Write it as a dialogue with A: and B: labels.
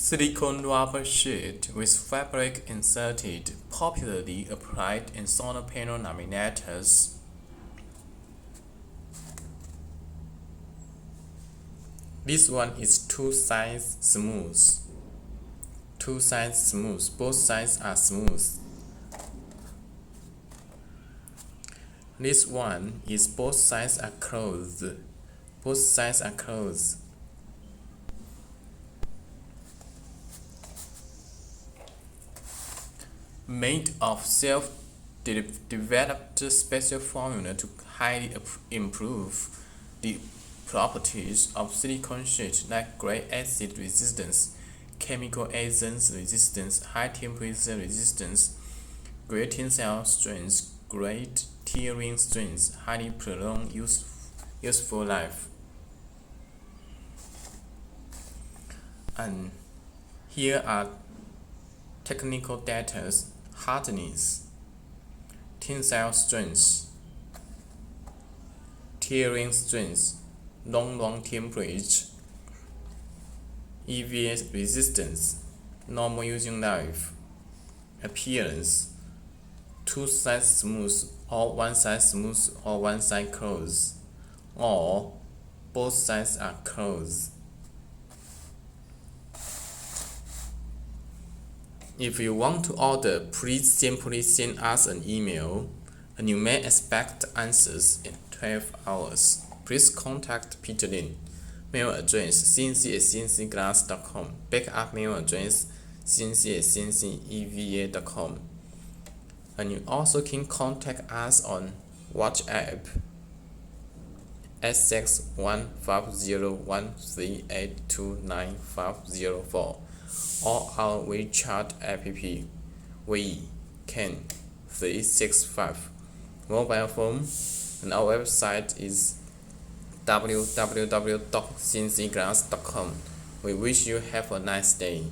A: Silicone rubber sheet with fabric inserted, popularly applied in solar panel laminators. This one is two sides smooth. Both sides are smooth. This one is both sides are closed. Made of self-developed special formula to highly improve the properties of silicone sheet like great acid resistance, chemical agents resistance, high temperature resistance, great tensile strength, great tearing strength, highly prolonged useful life. And here are technical data: hardness, tensile strength, tearing strength, long temperature, EVA resistance, normal using life, appearance, two sides smooth or one side smooth or one side closed, or both sides are closed. If you want to order, please simply send us an email, and you may expect answers in 12 hours. Please contact Peter Lin. Mail address cnc@cncglass.com. Backup mail address cnc@cnceva.com. And you also can contact us on WeChat @615013829504 or our WeChat app WeCan365 mobile phone, and our website is www.cncglass.com. We wish you have a nice day.